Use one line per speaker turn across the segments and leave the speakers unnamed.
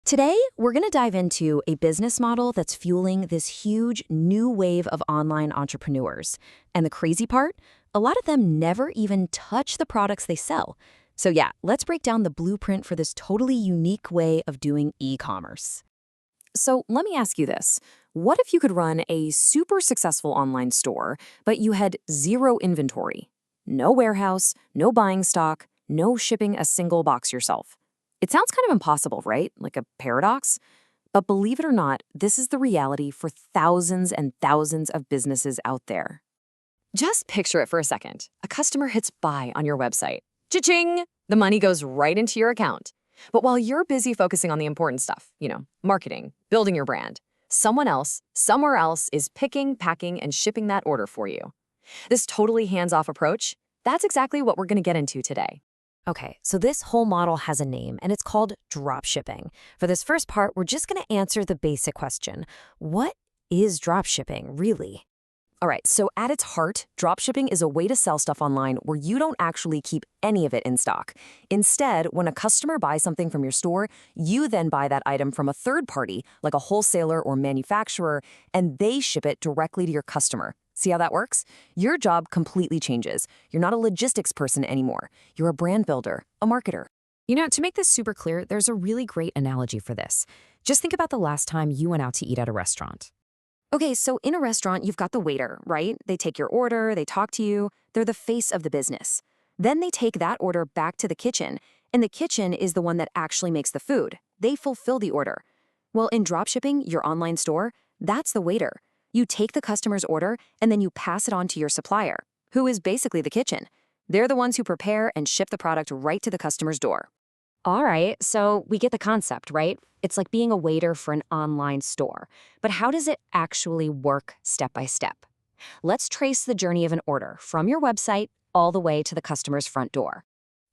Today, we're going to dive into a business model that's fueling this huge new wave of online entrepreneurs. And the crazy part, a lot of them never even touch the products they sell. So yeah, let's break down the blueprint for this totally unique way of doing e-commerce. So let me ask you this. What if you could run a super successful online store, but you had zero inventory? No warehouse, no buying stock, no shipping a single box yourself. It sounds kind of impossible, right? Like a paradox? But believe it or not, this is the reality for thousands and thousands of businesses out there. Just picture it for a second. A customer hits buy on your website. Cha-ching! The money goes right into your account. But while you're busy focusing on the important stuff, marketing, building your brand, someone else, somewhere else is picking, packing, and shipping that order for you. This totally hands-off approach, that's exactly what we're going to get into today. Okay, so this whole model has a name, and it's called dropshipping. For this first part, we're just going to answer the basic question. What is dropshipping, really? All right, so at its heart, dropshipping is a way to sell stuff online where you don't actually keep any of it in stock. Instead, when a customer buys something from your store, you then buy that item from a third party, like a wholesaler or manufacturer, and they ship it directly to your customer. See how that works? Your job completely changes. You're not a logistics person anymore. You're a brand builder, a marketer. To make this super clear, there's a really great analogy for this. Just think about the last time you went out to eat at a restaurant. Okay, so in a restaurant, you've got the waiter, right? They take your order, they talk to you, they're the face of the business. Then they take that order back to the kitchen, and the kitchen is the one that actually makes the food. They fulfill the order. Well, in dropshipping, your online store, that's the waiter. You take the customer's order, and then you pass it on to your supplier, who is basically the kitchen. They're the ones who prepare and ship the product right to the customer's door. All right, so we get the concept, right? It's like being a waiter for an online store. But how does it actually work step by step? Let's trace the journey of an order from your website all the way to the customer's front door.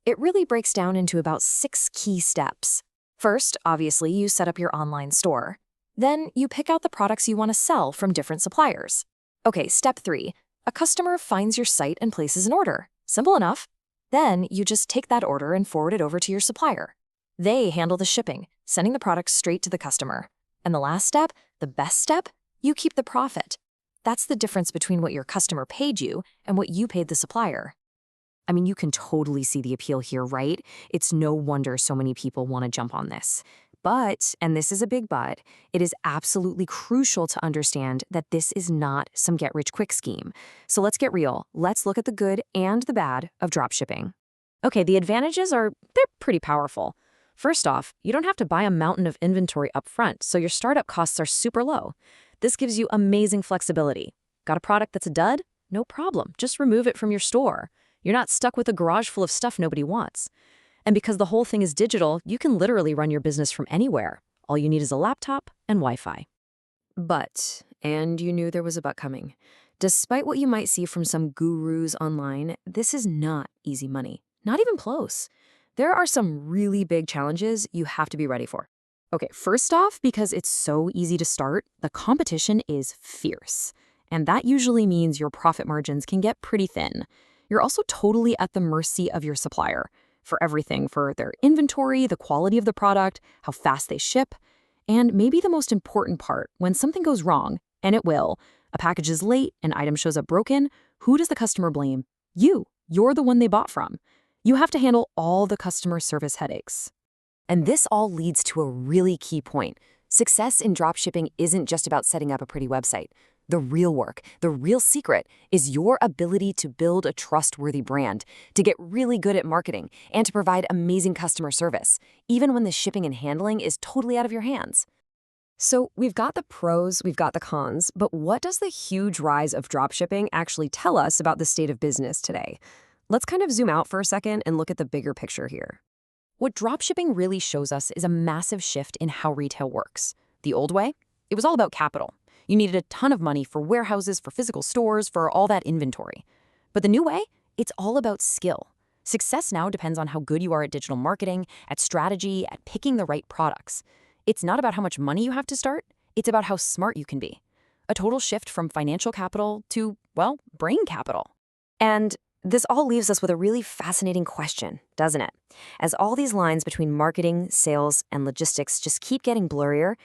It really breaks down into about 6 key steps. First, obviously, you set up your online store. Then you pick out the products you want to sell from different suppliers. Okay, step 3. A customer finds your site and places an order. Simple enough. Then you just take that order and forward it over to your supplier. They handle the shipping, sending the product straight to the customer. And the last step, the best step, you keep the profit. That's the difference between what your customer paid you and what you paid the supplier. I mean, you can totally see the appeal here, right? It's no wonder so many people want to jump on this. But, and this is a big but, it is absolutely crucial to understand that this is not some get-rich-quick scheme. So let's get real. Let's look at the good and the bad of dropshipping. Okay, the advantages they're pretty powerful. First off, you don't have to buy a mountain of inventory up front, so your startup costs are super low. This gives you amazing flexibility. Got a product that's a dud? No problem. Just remove it from your store. You're not stuck with a garage full of stuff nobody wants. And because the whole thing is digital, you can literally run your business from anywhere. All you need is a laptop and Wi-Fi. But, and you knew there was a but coming, despite what you might see from some gurus online, this is not easy money. Not even close. There are some really big challenges you have to be ready for. Okay, first off, because it's so easy to start, the competition is fierce. And that usually means your profit margins can get pretty thin. You're also totally at the mercy of your supplier for everything, for their inventory, the quality of the product, how fast they ship, and maybe the most important part, when something goes wrong, and it will, a package is late, an item shows up broken, who does the customer blame? You. You're the one they bought from. You have to handle all the customer service headaches. And this all leads to a really key point. Success in dropshipping isn't just about setting up a pretty website. The real work, the real secret, is your ability to build a trustworthy brand, to get really good at marketing, and to provide amazing customer service, even when the shipping and handling is totally out of your hands. So we've got the pros, we've got the cons, but what does the huge rise of dropshipping actually tell us about the state of business today? Let's kind of zoom out for a second and look at the bigger picture here. What dropshipping really shows us is a massive shift in how retail works. The old way? It was all about capital. You needed a ton of money for warehouses, for physical stores, for all that inventory. But the new way? It's all about skill. Success now depends on how good you are at digital marketing, at strategy, at picking the right products. It's not about how much money you have to start. It's about how smart you can be. A total shift from financial capital to, well, brain capital. And This all leaves us with a really fascinating question, doesn't it? As all these lines between marketing, sales, and logistics just keep getting blurrier,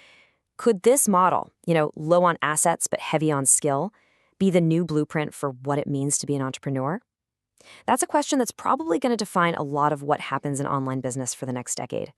could this model, low on assets but heavy on skill, be the new blueprint for what it means to be an entrepreneur? That's a question that's probably going to define a lot of what happens in online business for the next decade.